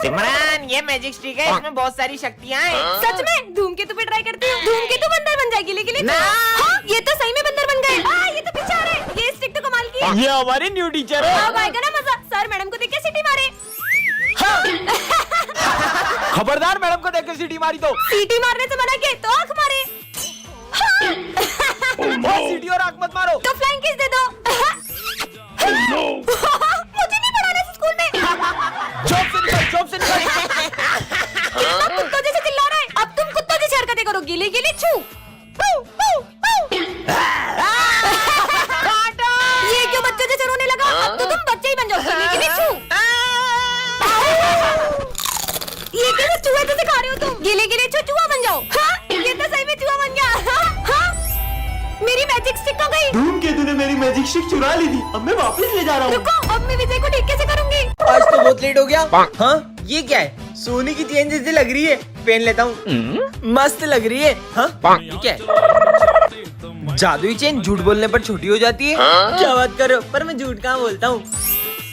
सिमरन ये magic stick है, इसमें बहुत सारी शक्तियाँ हैं। सच में? धूमकेतु पे ट्राई करती हूँ। धूमकेतु बंदर बन जाएगी लेकिन हाँ, ये तो सही में बंदर बन गए। ये तो पीछे आ रहे हैं। ये स्टिक तो कमाल की है। ये हमारे न्यू टीचर है। अब आएगा ना मजा। सर मैडम को देख के सीटी मारे। खबरदार, मैडम को देख के सीटी मारी तो सीटी मारने से मना किया तो आँख मारे। सीटी और आँख मत मारो। तो फ्लाइंग किस दे दो। मुझे नहीं पढ़ाना स्कूल में। जॉब से निकल। कुत्तों जैसे चिल्ला रहा है। अब तुम कुत्तों जैसी हरकतें करो। गिली गिली छू। ये क्यों बच्चों जैसे रोने लगा? अब तो तुम बच्चे ही बन जाओ। गिली गिली छू। ये कैसे चूहे जैसे खा रहे हो तुम? गिली गिली छू चूहा बन जाओ। हाँ? ये तो सही में चूहा बन गया। हाँ? मेरी मैजिक स्टिक कहाँ गई? धूमकेतु ने मेरी मैजिक स्टिक चुरा ली थी। अब मैं वापस ले जा रहा हूँ। रुको, अब मैं विजय को ठीक कैसे करूँगी? आज तो बहुत लेट हो गया। हाँ ये क्या है? सोने की चेन जैसी लग रही है, पहन लेता हूँ। मस्त लग रही है। हाँ ये क्या है? जादुई चेन झूठ बोलने पर छोटी हो जाती है। क्या बात कर रहे हो? पर मैं झूठ कहाँ बोलता हूँ।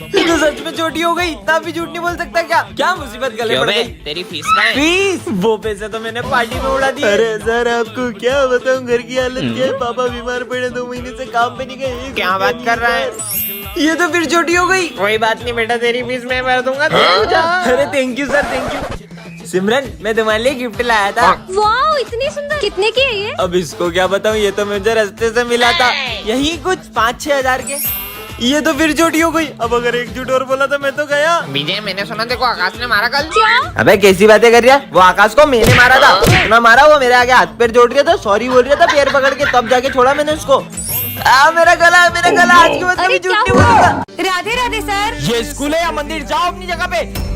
ये तो सच में छोटी हो गई। इतना भी झूठ नहीं बोल सकता क्या? क्या मुसीबत गले पड़ गई? तेरी फीस का है? फीस? वो पैसे तो मैंने पार्टी में उड़ा दिए। अरे सर, आपको क्या बताऊं, घर की हालत क्या है। पापा बीमार पड़े, 2 महीने से काम पे नहीं गए। क्या बात कर रहा है? ये तो फिर छोटी हो गई। कोई बात नहीं बेटा, तेरी फीस मैं भर दूंगा। अरे thank you sir, thank you. Simran मैं तुम्हारे लिए गिफ्ट लाया था। वाह इतनी सुंदर। कितने की है ये? अब इसको क्या बताऊं, ये तो मुझे रास्ते से मिला था। यही कुछ 5-6 हजार के। ये तो फिर छोटी हो गई। अब अगर एक झूठ और बोला तो मैं तो गया। विजय मैंने सुना देखो आकाश ने मारा कल। क्या? अबे कैसी बातें कर रही है? वो आकाश को मैंने मारा था। इतना मारा, वो मेरे आगे हाथ पैर जोड़ रहा था, सॉरी बोल रहा था पैर पकड़ के, तब जाके छोड़ा मैंने उसको। मेरा गला आज के बाद कभी झूठ नहीं बोलूंगा। राधे राधे सर। ये स्कूल है या मंदिर? जाओ अपनी जगह पे।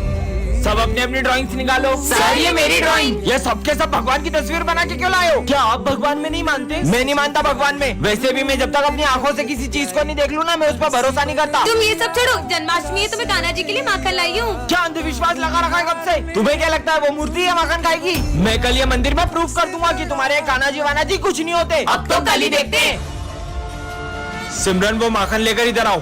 सब अपने अपनी ड्राइंग्स निकालो। सर ये मेरी ड्राइंग। ये सबके सब भगवान की तस्वीर बना के क्यों लाए हो? क्या आप भगवान में नहीं मानते? मैं नहीं मानता भगवान में। वैसे भी मैं जब तक अपनी आंखों से किसी चीज को नहीं देख लूँ ना, मैं उस पर भरोसा नहीं करता। तुम ये सब छोड़ो। जन्माष्टमी है, तुम्हें कान्हा जी के लिए माखन लाई हूँ। क्या अंधविश्वास लगा रखा है कब से? तुम्हें क्या लगता है वो मूर्ति है माखन खाएगी? मैं कल ये मंदिर में प्रूफ कर दूंगा कि तुम्हारे कान्हा जी वाना जी कुछ नहीं होते। अब तो कल ही देखते हैं। सिमरन वो माखन लेकर इधर आओ।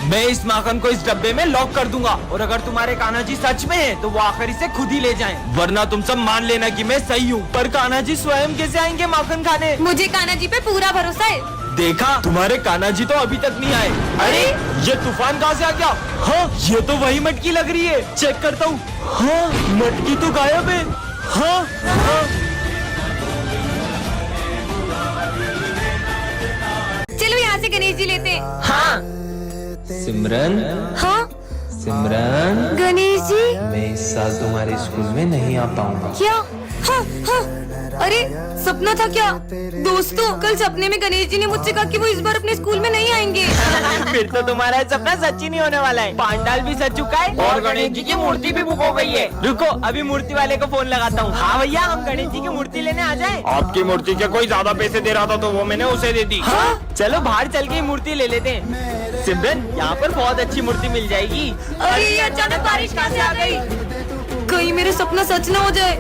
मैं इस माखन को इस डब्बे में लॉक कर दूंगा, और अगर तुम्हारे कान्हा जी सच में हैं, तो वो आखिर इसे खुद ही ले जाएं। वरना तुम सब मान लेना कि मैं सही हूँ। पर कान्हा जी स्वयं कैसे आएंगे माखन खाने? मुझे कान्हा जी पे पूरा भरोसा है। देखा, तुम्हारे कान्हा जी तो अभी तक नहीं आए। अरे ये तूफान कहाँ से आ गया? हाँ ये तो वही मटकी लग रही है। चेक करता हूँ। हाँ मटकी तो गायब है। हाँ चलो यहाँ से गणेश जी लेते हैं। हाँ सिमरन, हाँ सिमरन गणेश जी। मैं इस साल तुम्हारे स्कूल में नहीं आ पाऊंगा। क्या? हाँ हाँ। अरे सपना था क्या? दोस्तों कल सपने में गणेश जी ने मुझसे कहा कि वो इस बार अपने स्कूल में नहीं आएंगे। फिर तो तुम्हारा सपना सच ही नहीं होने वाला है। पांडाल भी सज चुका है और गणेश जी की मूर्ति भी बुक हो गई है। रुको अभी मूर्ति वाले को फोन लगाता हूँ। हाँ भैया, हम गणेश जी की मूर्ति लेने आ जाएं। आपकी मूर्ति के कोई ज्यादा पैसे दे रहा था तो वो मैंने उसे दे दी। हाँ? चलो बाहर चल के मूर्ति ले लेते हैं। सिमरन यहाँ पर बहुत अच्छी मूर्ति मिल जाएगी। अरे अचानक बारिश कहाँ से आ गई? कहीं मेरा सपना सच न हो जाए।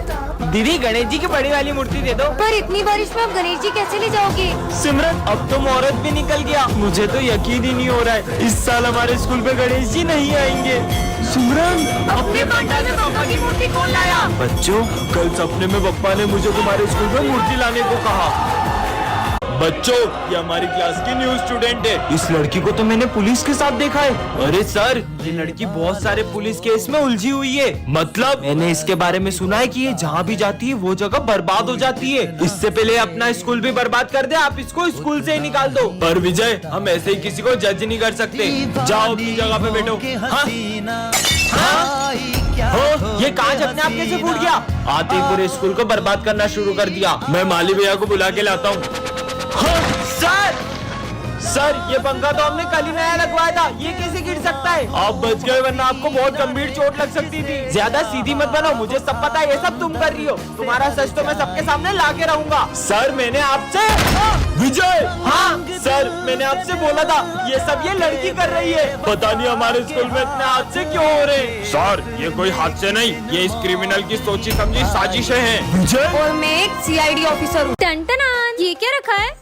दीदी गणेश जी की बड़ी वाली मूर्ति दे दो। पर इतनी बारिश में आप गणेश जी कैसे ले जाओगे? सिमरन अब तो मुहूर्त भी निकल गया। मुझे तो यकीन ही नहीं हो रहा है, इस साल हमारे स्कूल पे गणेश जी नहीं आएंगे। सिमरन अपने पंडाल में पापा की मूर्ति कौन लाया? बच्चों, कल सपने में पप्पा ने मुझे तुम्हारे स्कूल में मूर्ति लाने को कहा। बच्चों ये हमारी क्लास की न्यू स्टूडेंट है। इस लड़की को तो मैंने पुलिस के साथ देखा है। अरे सर, ये लड़की बहुत सारे पुलिस केस में उलझी हुई है। मतलब मैंने इसके बारे में सुना है कि ये जहाँ भी जाती है वो जगह बर्बाद हो जाती है। इससे पहले अपना स्कूल भी बर्बाद कर दे, आप इसको स्कूल से ही निकाल दो। पर विजय, हम ऐसे ही किसी को जज नहीं कर सकते। जाओ अपनी जगह पे बैठो। हाँ? हो, ये कांच अपने आप कैसे फूट गया? आते ही पूरे स्कूल को बर्बाद करना शुरू कर दिया। मैं माली भैया को बुला के लाता हूँ। सर ये पंखा तो हमने कल ही नया लगवाया था, ये कैसे गिर सकता है? आप बच गए, वरना आपको बहुत गंभीर चोट लग सकती थी। ज्यादा सीधी मत बनो, मुझे सब पता है ये सब तुम कर रही हो। तुम्हारा सच तो मैं सबके सामने ला के रहूंगा। सर मैंने आपसे विजय, हाँ सर मैंने आपसे बोला था ये सब ये लड़की कर रही है। पता नहीं हमारे स्कूल में इतने हादसे क्यों हो रहे। सर ये कोई हादसे नहीं, ये इस क्रिमिनल की सोची समझी साजिशें हैं। विजय और मैं एक CID ऑफिसर हूँ। टन-टनान, ये क्या रखा है?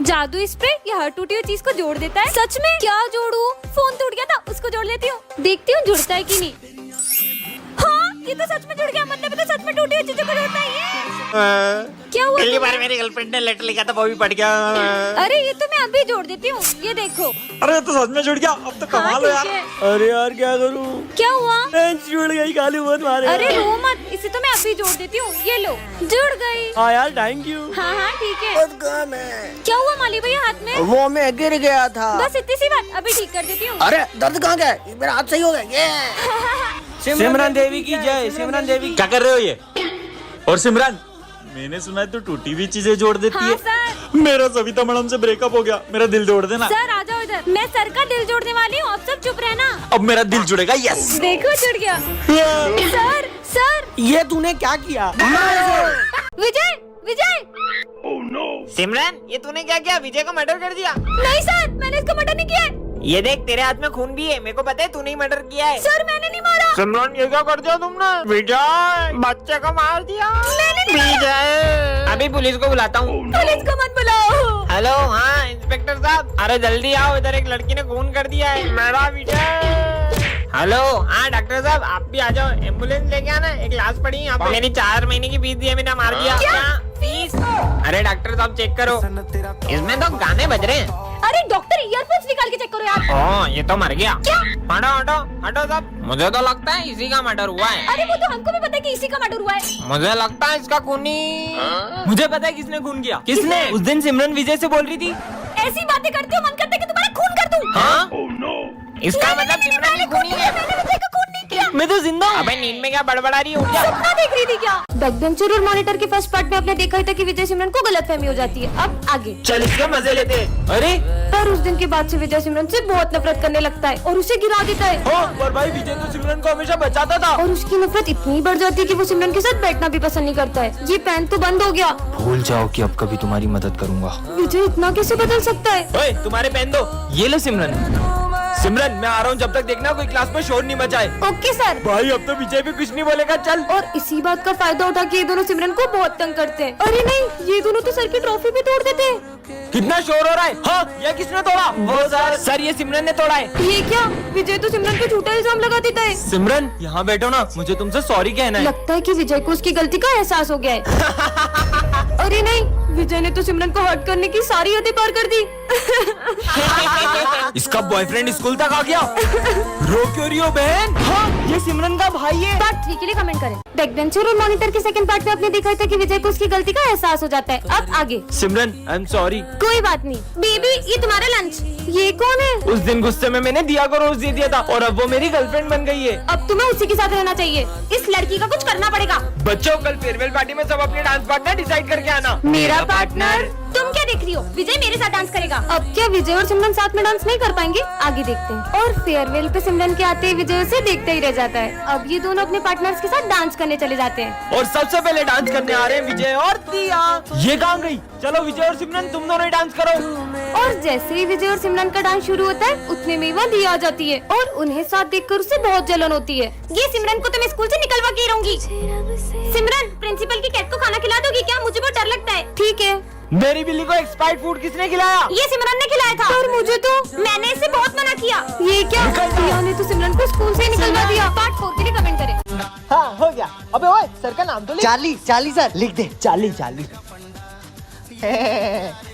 जादू स्प्रे। ये हर टूटी हुई चीज को जोड़ देता है। सच में? क्या जोड़ू? फोन टूट गया था, उसको जोड़ लेती हूँ। देखती हूँ जुड़ता है कि नहीं। ये तो सच में जुड़ गया, मतलब तो सच में टूटी हुई चीजों को जोड़ता है ये। क्या हुआ? पहली बार मेरी गर्लफ्रेंड ने लेटर लिखा था, वो भी पढ़ गया। अरे ये तो मैं अभी जोड़ देती हूँ, ये देखो। अरे तो सच में जुड़ गया, अब तो कमाल हो हाँ, यार। ठीक है। अरे यार क्या करूँ, क्या हुआ? जुड़ गई, गाली मत मारे। अरे रो मत, इसे तो मैं अभी जोड़ देती हूँ, ये लो जुड़ गई। हाँ यार थैंक यू। हाँ हाँ ठीक है। क्या हुआ माली भैया हाथ में? वो मैं गिर गया था। बस इतनी सी बात, अभी ठीक कर देती हूँ। अरे दर्द कहाँ गया? मेरा हाथ सही हो गया। ये सिमरन देवी की जय, सिमरन देवी। क्या कर रहे हो ये? और सिमरन, मैंने सुना है तू टूटी हुई चीजें जोड़ देती हाँ है। सर। मेरा सविता मैडम से ब्रेकअप हो गया, मेरा दिल जोड़ देना। सर आ जाओ इधर, मैं सर का दिल जोड़ने वाली हूँ, आप सब चुप रहना। अब मेरा दिल जुड़ेगा, यस। देखो जुड़ गया। सर सर ये तूने क्या किया? विजय विजय। सिमरन, ये तूने क्या किया? विजय को मर्डर कर दिया? नहीं सर, मैंने इसको मर्डर नहीं किया है। ये देख, तेरे हाथ में खून भी है, मेरे को पता है तूने ही मर्डर किया है। सर मैंने नहीं मारा। सिमरन, ये क्या कर दिया तुमने? विजय, बच्चे को मार दिया। मैंने नहीं मारा। अभी पुलिस को बुलाता हूँ। पुलिस को मत बुलाओ। हेलो, हाँ इंस्पेक्टर साहब, अरे जल्दी आओ, इधर एक लड़की ने खून कर दिया है, मेरा विजय। हेलो, हाँ डॉक्टर साहब, आप भी आ जाओ, एम्बुलेंस लेके आना, एक लाश पड़ी यहाँ पे। मेरी 4 महीने की फीस दिया, मैंने मार दिया। क्या? फीस? अरे डॉक्टर साहब चेक करो, इसमें तो गाने बज रहे हैं। अरे डॉक्टर ईयरफोन्स निकाल के चेक करो यार। ओह, ये तो मर गया। क्या? हटो हटो हटो साहब, मुझे तो लगता है इसी का मर्डर हुआ है। अरे वो तो हमको भी पता है कि इसी का मर्डर हुआ है। मुझे लगता है इसका खूनी। मुझे पता है किसने खून किया। किसने? उस दिन सिमरन विजय से बोल रही थी। ऐसी बातें करती हो, मन करता है कि तुम्हारा खून कर दूं। हाँ? इसका मतलब सिमरन ही खूनी है। मैंने विजय का खून नहीं किया। मैं तो जिंदा हूँ। अबे नींद में क्या बड़बड़ा रही है? उठ जा। सपना देख रही थी क्या? बैकबेंचर और मॉनिटर के फर्स्ट पार्ट में आपने देखा ही था कि विजय सिमरन को गलतफहमी हो जाती है। अब आगे। चल इसके मजे लेते हैं। अरे पर उस दिन के बाद से विजय सिमरन से बहुत नफरत करने लगता है और उसे गिरा देता है। हाँ, पर भाई विजय तो सिमरन को हमेशा बचाता था। और उसकी नफरत इतनी बढ़ जाती है कि वो सिमरन के साथ बैठना भी पसंद नहीं करता है। ये पेन तो बंद हो गया। भूल जाओ कि अब कभी तुम्हारी मदद करूंगा। विजय इतना कैसे बदल सकता है? ओए, तुम्हारे पेन दो। ये लो सिमरन। सिमरन, मैं आ रहा हूँ, जब तक देखना कोई क्लास में शोर नहीं मचाए। Okay sir. भाई अब तो विजय भी कुछ नहीं बोलेगा। चल। और इसी बात का फायदा उठा के ये दोनों सिमरन को बहुत तंग करते हैं। अरे नहीं, ये दोनों तो सर की ट्रॉफी भी तोड़ देते हैं। कितना शोर हो रहा है? हाँ, ये किसने तोड़ा? वो सर, ये सिमरन ने तोड़ा है। ये क्या? विजय तो सिमरन पे झूठा इल्जाम लगा देता है। सिमरन यहाँ बैठो ना, मुझे तुमसे सॉरी कहना है। लगता है कि विजय को उसकी गलती का एहसास हो गया है। अरे नहीं, विजय ने तो सिमरन को हर्ट करने की सारी हदें पार कर दी। इसका बॉयफ्रेंड स्कूल तक आ गया। रो क्यों रही हो बहन? हाँ, ये सिमरन का भाई है। पार्ट 3 के लिए कमेंट करें। बैकबेंचर और मॉनिटर के सेकंड पार्ट में आपने देखा था कि विजय को उसकी गलती का एहसास हो जाता है। अब आगे। सिमरन, आई एम सॉरी। कोई बात नहीं। बेबी, ये तुम्हारा लंच। ये कौन है? उस दिन गुस्से में मैंने दिया को रोज दे दिया था और अब वो मेरी गर्लफ्रेंड बन गई है। अब तुम्हें उसी के साथ रहना चाहिए। इस लड़की का कुछ करना पड़ेगा। बच्चों, कल फेयरवेल पार्टी में सब अपने डांस पार्टनर डिसाइड करके आना। मेरा पार्टनर? तुम क्या देख रही हो? विजय मेरे साथ डांस करेगा। अब क्या विजय और सिमरन साथ में डांस नहीं कर पाएंगे? आगे देखते हैं। और फेयरवेल पे सिमरन के आते ही विजय उसे देखते ही रह जाता है। अब ये दोनों अपने पार्टनर्स के साथ डांस करने चले जाते हैं। और सबसे पहले डांस करने आ रहे हैं विजय और दिया। ये कहाँ गई? चलो विजय और सिमरन, तुम दोनों ही डांस करो। और जैसे ही विजय और सिमरन का डांस शुरू होता है, उतने में वह दिया आ जाती है और उन्हें साथ देखकर उसे बहुत जलन होती है। ये सिमरन को तो मैं स्कूल से निकलवा के ही रहूंगी। सिमरन, प्रिंसिपल की कैट को खाना खिला दोगी क्या? मुझे बहुत डर लगता है। ठीक है। मेरी बिल्ली को एक्सपायर्ड फूड किसने खिलाया? ये सिमरन ने खिलाया था। और मुझे तो मैंने इसे बहुत मना किया। ये क्या? दिया ने तो सिमरन को स्कूल से ही निकलवा दिया। पार्ट 4 के लिए कमेंट करें। हाँ हो गया। अबे ओए, सर का नाम तो लिख। चार्ली, चार्ली सर लिख दे। Charlie, Charlie.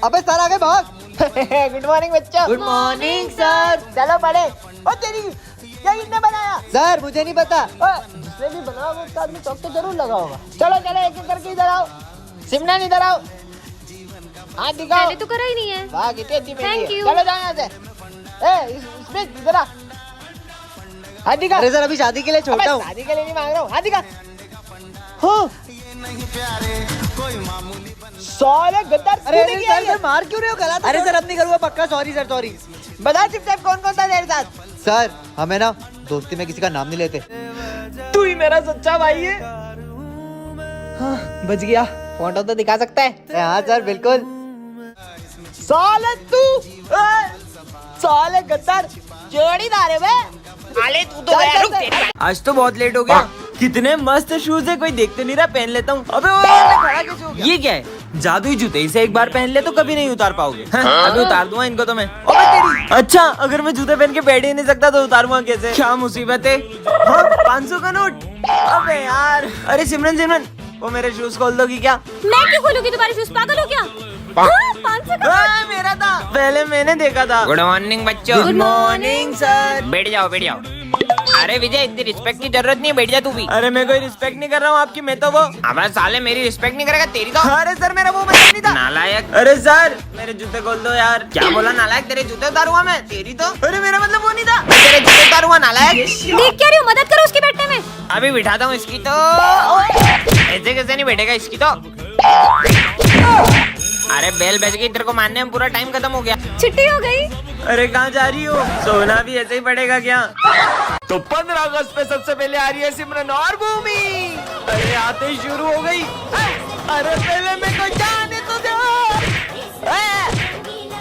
अबे सर आ गए, भाग। गुड मॉर्निंग बच्चों। Good morning sir. चलो पढ़े। ओ तेरी, क्या इसने बनाया? सर मुझे नहीं पता। जिसने भी बनाया वो उसका आदमी चौक तो जरूर लगा होगा। चलो चलो, एक एक करके इधर आओ। सिमरन इधर आओ। हाँ दिखाओ। मैंने तो करा ही नहीं है। वाह, कितनी अच्छी मेहंदी है। Thank you। चलो जाओ यहाँ से। इसमें इधर आ। हाथ दिखा। अरे सर अभी शादी के लिए छोटा हूँ। शादी के लिए नहीं मांग रहा हूँ। हाथ दिखा। हो साले गद्दार। अरे सर मार क्यों रहे हो? गलत। अरे सर अब नहीं करूँगा, पक्का। Sorry sir, sorry. बता चुपचाप कौन कौन था तेरे साथ? सर हमें ना दोस्ती में किसी का नाम नहीं लेते। तू ही मेरा सच्चा भाई है। हाँ, बच गया। फोटो तो दिखा सकता है? हाँ सर बिल्कुल। साले तू, साले गद्दार, जोड़ीदार है बे। आले तू तो गया, रुक तेरी। आज तो बहुत लेट हो गया। कितने मस्त शूज है, कोई देखते नहीं रहा, पहन लेता हूँ। अबे ओए, ये खड़ा कैसे हो गया? ये क्या है? जादुई जूते इसे एक बार पहन ले तो कभी नहीं उतार पाओगे। अभी उतार दूंगा इनको तो मैं। ओबे तेरी। अच्छा अगर मैं जूते पहन के बैठ ही नहीं सकता तो उतारूंगा कैसे? क्या मुसीबत है। 500 का नोट। अबे यार। अरे सिमरन सिमरन वो मेरे शूज खोल दोगी क्या? मैं क्यों खोलूंगी तुम्हारे शूज, पागल हो क्या? 500 का मेरा था पहले मैंने देखा था। गुड मॉर्निंग बच्चों। Good morning sir. बैठ जाओ बैठ जाओ। अरे विजय इतनी रिस्पेक्ट की जरूरत नहीं है, बैठ जा तू भी। अरे मैं कोई रिस्पेक्ट नहीं कर रहा हूँ आपकी, मैं तो वो। अब साले मेरी रिस्पेक्ट नहीं करेगा तेरी तो। अरे सर मेरा वो मतलब नहीं था। नालायक। अरे सर मेरे जूते खोल दो यार। क्या बोला नालायक? तेरे जूते उतारूंगा मैं, तेरी तो। अरे मेरा मतलब वो नहीं था। तेरे जूते उतारूंगा नालायक। देख क्या रही हो, मदद करो उसके बैठने में। अभी बिठाता हूँ इसकी तो। ऐसे कैसे नहीं बैठेगा इसकी तो। अरे बेल बज गई, तेरे को मारने में पूरा टाइम खत्म हो गया। छुट्टी हो गई। अरे कहाँ जा रही हो? सोना भी ऐसे ही पड़ेगा क्या? तो 15 अगस्त पे सबसे पहले आ रही है सिमरन और भूमि। अरे आते ही शुरू हो गई। अरे पहले मेरे को जाने तो दो।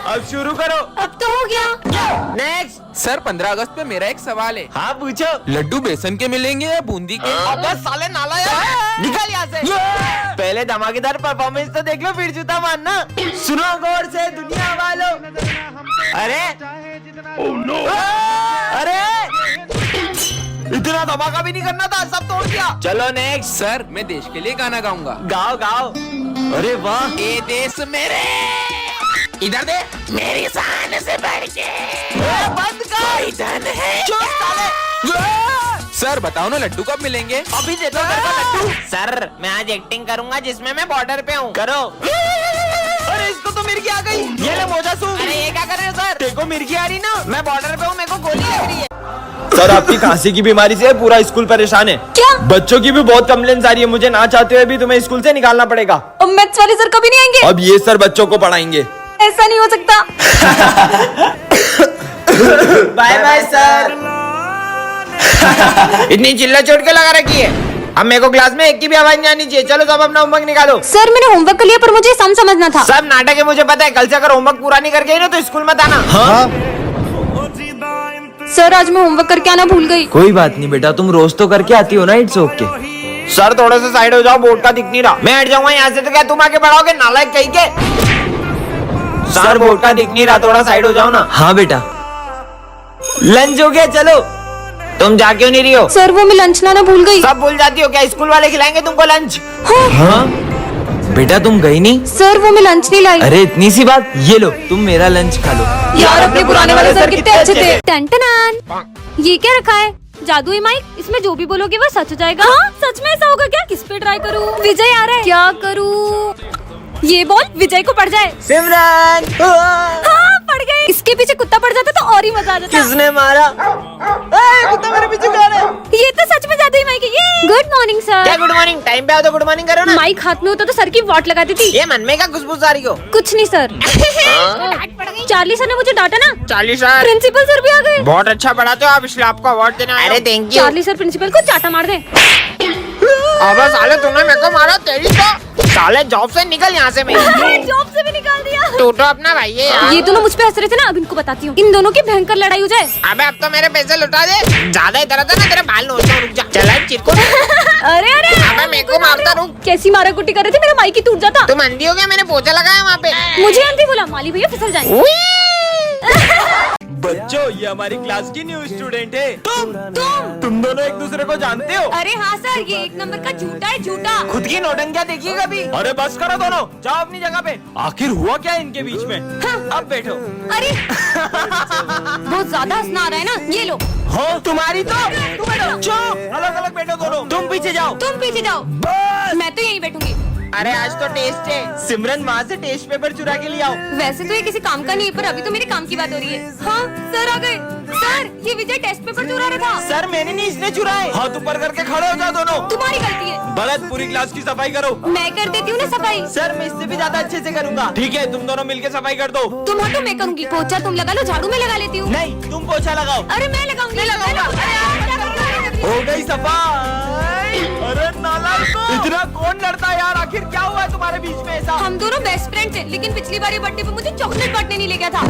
अब शुरू करो। अब तो हो गया। नेक्स्ट। सर 15 अगस्त पे मेरा एक सवाल है। हाँ पूछो। लड्डू बेसन के मिलेंगे या बूंदी के? अबे साले नालायक, निकल यहाँ से। पहले धमाकेदार परफॉर्मेंस तो देख लो फिर जूता मारना। सुनो गौर से दुनिया वालों। अरे अरे इतना धमाका भी नहीं करना था, सब तोड़ दिया। चलो नेक्स्ट। सर मैं देश के लिए गाना गाऊंगा। गाओ गाओ। अरे वाह। ये देश मेरे, इधर दे, मेरी शान से बढ़ के बंद कर। धन है। चुप साले। सर बताओ ना लड्डू कब मिलेंगे? अभी दे दो मेरे को लड्डू। सर मैं आज एक्टिंग करूंगा जिसमें मैं बॉर्डर पे हूँ। करो। अरे इसको तो मिर्गी आ गई। ये ले मोजा सूख। अरे ये क्या कर रहे हो सर? देखो मिर्गी आ रही ना। मैं बॉर्डर पे हूँ, मेरे को गोली लग रही है। सर आपकी खांसी की बीमारी से पूरा स्कूल परेशान है। क्या? बच्चों की भी बहुत कंप्लेंट्स आ रही है, मुझे ना चाहते हुए भी तुम्हें स्कूल से निकालना पड़ेगा। अब मैथ्स वाले सर कभी नहीं आएंगे। अब ये सर बच्चों को पढ़ाएंगे। ऐसा नहीं हो सकता। Bye bye sir. इतनी चिल्ला चोट के लगा रखी है। अब मेरे को क्लास में एक की भी आवाज नहीं आनी चाहिए। चलो सब अपना होमवर्क निकालो। सर मैंने होमवर्क कर लिया पर मुझे सम समझना था। सब नाटक है मुझे पता है। कल से अगर होमवर्क पूरा नहीं करके आई ना तो स्कूल मत आना। सर आज मैं होमवर्क करके आना भूल गई। कोई बात नहीं बेटा, तुम रोज तो करके आती हो ना, इट्स ओके। सर थोड़े से साइड हो जाओ, बोर्ड का दिख नहीं रहा। मैं हट जाऊंगा यहाँ से तो क्या तुम आके पढ़ाओगे नालायक कहीं के? सर बोर्ड का दिख नहीं रहा, थोड़ा साइड हो जाओ ना। हाँ बेटा। लंच हो गया, चलो। तुम जा क्यों नहीं रही हो? सर वो मैं लंच लाना भूल गई। सब भूल जाती हो क्या? स्कूल वाले खिलाएंगे तुमको लंच। हाँ बेटा तुम गई नहीं? सर वो मैं लंच नहीं लाई। अरे इतनी सी बात, ये लो तुम मेरा लंच खा लो। यार अपने पुराने वाले सर कितने अच्छे थे। टन ये क्या रखा है? जादुई माइक, इसमें जो भी बोलोगे वो सच हो जाएगा। हाँ? सच में ऐसा होगा क्या? किस पे ट्राई करूँ? विजय आ रहा है, क्या करूँ? ये बॉल विजय को पड़ जाए। सिमरन। हाँ पड़ गए। इसके पीछे कुत्ता पड़ जाता तो और ही मजा आ जाता। किसने मारा? कुत्ता मेरे पीछे खड़ा है। ये तो सच में जादुई माइक है। ये गुड मॉर्निंग क्या सर। Good morning? टाइम पे आओ तो गुड मॉर्निंग करो ना। माइक हाथ में होता तो सर की वाट लगाती थी। ये मन में क्या खुशबू आ रही हो? कुछ नहीं सर। चार्ली सर ने मुझे डांटा ना। 40 सर। प्रिंसिपल सर भी आ गए। बहुत अच्छा पढ़ाते हो आप, इसलिए आपको अवार्ड देना। अरे thank you. Charlie sir principal को चाटा मार दे। अबे साले तूने मेरे को मारा, तेरी तो। साले जॉब से निकल यहाँ से। मैं जॉब से भी निकाल दिया। तू तो अपना भाई है यार। ये दोनों मुझ पे हंस रहे थे ना, अब इनको बताती हूँ। इन दोनों की भयंकर लड़ाई हो जाए। अबे अब तो मेरे पैसे लुटा दे। ज्यादा इधर था ना, तेरे बाल नोचता हूँ, रुक जा। चला चिरको। अरे अरे अबे मेरे को मारता रुक। कैसी मारा कुटी कर रहे थे, मेरा माइक ही टूट जाता। तुम अंधी हो गया? मैंने पोछा लगाया वहाँ पे। मुझे आंटी बोला, माली भैया फिसल जाए। बच्चों ये हमारी क्लास की न्यू स्टूडेंट है। तुम दोनों एक दूसरे को जानते हो? अरे हाँ सर, ये एक नंबर का झूठा है, झूठा। खुद की नौटंकियां देखिए कभी। अरे बस करो दोनों, जाओ अपनी जगह पे। आखिर हुआ क्या इनके बीच में? अब बैठो। अरे बहुत ज्यादा हंसना आ रहा है ना, ये लो। हाँ तुम्हारी तो। तुम बैठो। चुप, अलग अलग बैठो दोनों। तुम पीछे जाओ। तुम पीछे जाओ। बस। मैं तो यहीं बैठूंगी। अरे आज तो टेस्ट है। सिमरन वहाँ से टेस्ट पेपर चुरा के ले आओ। वैसे तो ये किसी काम का नहीं है, पर अभी तो मेरे काम की बात हो रही है। हाँ सर आ गए। सर ये विजय टेस्ट पेपर चुरा रहा था। सर मैंने नहीं, इसने चुराए। हाथ ऊपर करके खड़े हो जाओ दोनों। तुम्हारी गलती है। गलत, पूरी क्लास की सफाई करो। मैं कर देती हूँ ना सफाई। सर मैं इससे भी ज्यादा अच्छे से करूँगा। ठीक है तुम दोनों मिलके सफाई कर दो। तुम हटो, मैं करूँगी। पोछा तुम लगा लो, झाड़ू मैं लगा लेती हूँ। नहीं तुम पोछा लगाओ। अरे मैं लगाऊंगी। हो गई सफाई। अरे नालायक, इतना कौन लड़ता है यार? आखिर क्या हुआ है तुम्हारे बीच में ऐसा? हम दोनों बेस्ट फ्रेंड थे, लेकिन पिछली बार ये बर्थडे पे मुझे चॉकलेट बांटने नहीं ले गया था।